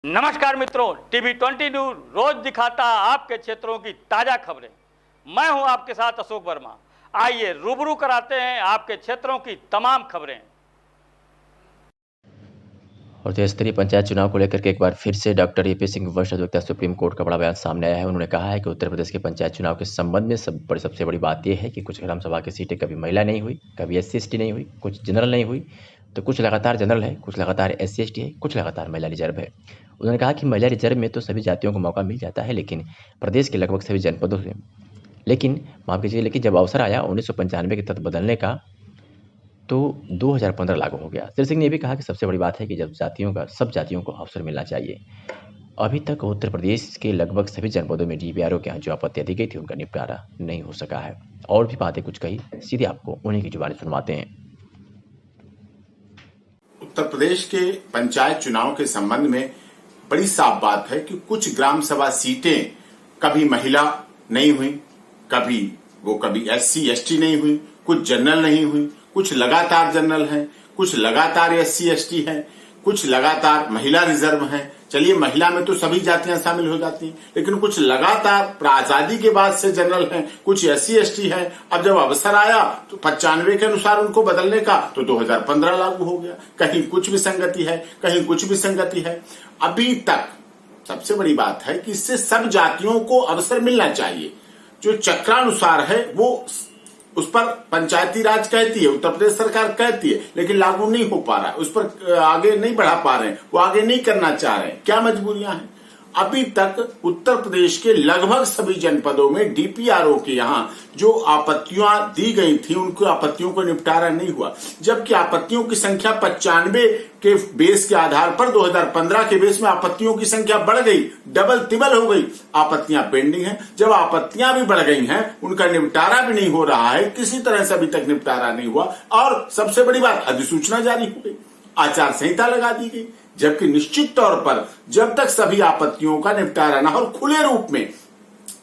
नमस्कार मित्रों, TV 20 news रोज दिखाता आपके क्षेत्रों की ताजा खबरें। मैं हूं आपके साथ अशोक वर्मा। आइए रूबरू कराते हैं आपके क्षेत्रों की तमाम खबरें। और त्रिस्तरीय स्तरीय पंचायत चुनाव को लेकर के एक बार फिर से डॉक्टर ए.पी. सिंह वरिष्ठ अधिवक्ता सुप्रीम कोर्ट का बड़ा बयान सामने आया है। उन्होंने कहा है कि उत्तर प्रदेश के पंचायत चुनाव के संबंध में सबसे बड़ी बात यह है कि कुछ ग्राम सभा की सीटें कभी महिला नहीं हुई, कभी SC/ST नहीं हुई, कुछ जनरल नहीं हुई, तो कुछ लगातार जनरल है, कुछ लगातार SC/ST है, कुछ लगातार महिला रिजर्व है। उन्होंने कहा कि महिला रिजर्व में तो सभी जातियों को मौका मिल जाता है, लेकिन प्रदेश के लगभग सभी जनपदों से लेकिन जब अवसर आया 1995 के तहत बदलने का तो 2015 लागू हो गया। श्री सिंह ने यह भी कहा कि सबसे बड़ी बात है कि सब जातियों को अवसर मिलना चाहिए। अभी तक उत्तर प्रदेश के लगभग सभी जनपदों में DPRO के यहाँ जो आपत्तियां दी गई थी उनका निपटारा नहीं हो सका है। और भी बातें कुछ कही, सीधे आपको उन्हीं की जुबानी सुनवाते हैं। उत्तर प्रदेश के पंचायत चुनाव के संबंध में बड़ी साफ बात है कि कुछ ग्राम सभा सीटें कभी महिला नहीं हुई, कभी SC/ST नहीं हुई, कुछ जनरल नहीं हुई, कुछ लगातार जनरल हैं, कुछ लगातार SC/ST हैं, कुछ लगातार महिला रिजर्व हैं। चलिए, महिला में तो सभी जातियां शामिल हो जाती हैं, लेकिन कुछ लगातार आजादी के बाद से जनरल हैं, कुछ SC/ST हैं। अब जब अवसर आया तो 95 के अनुसार उनको बदलने का, तो 2015 लागू हो गया। कहीं कुछ विसंगति है, कहीं कुछ विसंगति है। अभी तक सबसे बड़ी बात है कि इससे सब जातियों को अवसर मिलना चाहिए। जो चक्रानुसार है वो उस पर पंचायती राज कहती है, उत्तर प्रदेश सरकार कहती है, लेकिन लागू नहीं हो पा रहा है, उस पर आगे नहीं बढ़ा पा रहे हैं, वो आगे नहीं करना चाह रहे हैं। क्या मजबूरियां हैं? अभी तक उत्तर प्रदेश के लगभग सभी जनपदों में DPRO के यहाँ जो आपत्तियां दी गई थी उनकी आपत्तियों को निपटारा नहीं हुआ, जबकि आपत्तियों की संख्या 95 के बेस के आधार पर 2015 के बेस में आपत्तियों की संख्या बढ़ गई, डबल तिबल हो गई। आपत्तियां पेंडिंग हैं। जब आपत्तियां भी बढ़ गई हैं, उनका निपटारा भी नहीं हो रहा है, किसी तरह से अभी तक निपटारा नहीं हुआ। और सबसे बड़ी बात, अधिसूचना जारी हो गई, आचार संहिता लगा दी गई, जबकि निश्चित तौर पर जब तक सभी आपत्तियों का निपटारा न हो, खुले रूप में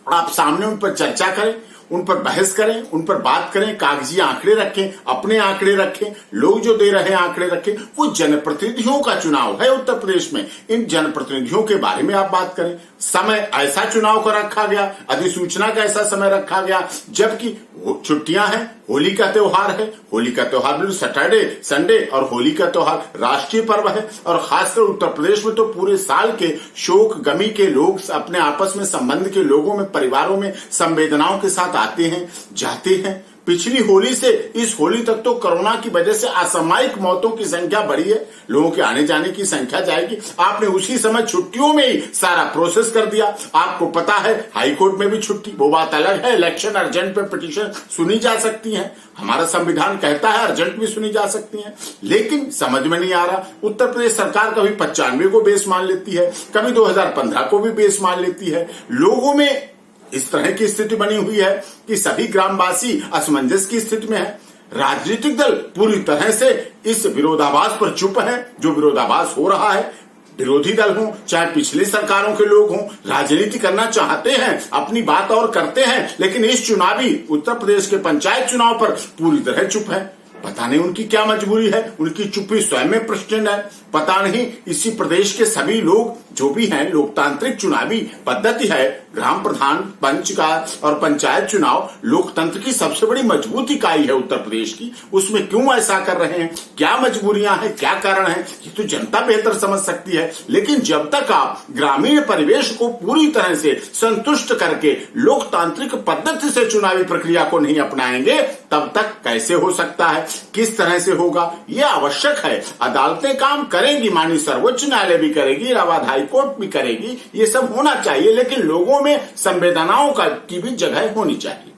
आप सामने उन पर चर्चा करें, उन पर बहस करें, उन पर बात करें, कागजी आंकड़े रखें, अपने आंकड़े रखें, लोग जो दे रहे हैं आंकड़े रखें। वो जनप्रतिनिधियों का चुनाव है उत्तर प्रदेश में, इन जनप्रतिनिधियों के बारे में आप बात करें। समय ऐसा चुनाव का रखा गया, अधिसूचना का ऐसा समय रखा गया, जबकि छुट्टियां हैं, होली का त्योहार है, होली का त्योहार भी सैटरडे संडे, और होली का त्योहार राष्ट्रीय पर्व है। और खासकर उत्तर प्रदेश में तो पूरे साल के शोक गमी के लोग अपने आपस में संबंध के लोगों में, परिवारों में संवेदनाओं के साथ आते हैं, जाते हैं। पिछली होली से इस होली तक तो कोरोना की वजह से असामयिक मौतों की संख्या बढ़ी है, लोगों के आने जाने की संख्या जाएगी। आपने उसी समय छुट्टियों में ही सारा प्रोसेस कर दिया। आपको पता है हाई कोर्ट में भी छुट्टी, वो बात अलग है। इलेक्शन अर्जेंट पे पिटीशन सुनी जा सकती है, हमारा संविधान कहता है अर्जेंट भी सुनी जा सकती है, लेकिन समझ में नहीं आ रहा। उत्तर प्रदेश सरकार कभी 95 को बेस मान लेती है, कभी 2015 को भी बेस मान लेती है। लोगों में इस तरह की स्थिति बनी हुई है कि सभी ग्रामवासी असमंजस की स्थिति में है। राजनीतिक दल पूरी तरह से इस विरोधाभास पर चुप है। जो विरोधाभास हो रहा है, विरोधी दल हों चाहे पिछली सरकारों के लोग हों, राजनीति करना चाहते हैं, अपनी बात और करते हैं, लेकिन इस चुनावी उत्तर प्रदेश के पंचायत चुनाव पर पूरी तरह चुप है। पता नहीं उनकी क्या मजबूरी है, उनकी चुप्पी स्वयं में प्रश्न है। पता नहीं इसी प्रदेश के सभी लोग जो भी हैं, लोकतांत्रिक चुनावी पद्धति है, ग्राम प्रधान, पंच का और पंचायत चुनाव लोकतंत्र की सबसे बड़ी मजबूत इकाई है उत्तर प्रदेश की, उसमें क्यों ऐसा कर रहे हैं? क्या मजबूरियां हैं, क्या कारण है, ये तो जनता बेहतर समझ सकती है। लेकिन जब तक आप ग्रामीण परिवेश को पूरी तरह से संतुष्ट करके लोकतांत्रिक पद्धति से चुनावी प्रक्रिया को नहीं अपनाएंगे, तब तक कैसे हो सकता है, किस तरह से होगा, यह आवश्यक है। अदालतें काम करेंगी, माननीय सर्वोच्च न्यायालय भी करेगी, इलाहाबाद हाई कोर्ट भी करेगी, ये सब होना चाहिए, लेकिन लोगों में संवेदनाओं की भी जगह होनी चाहिए।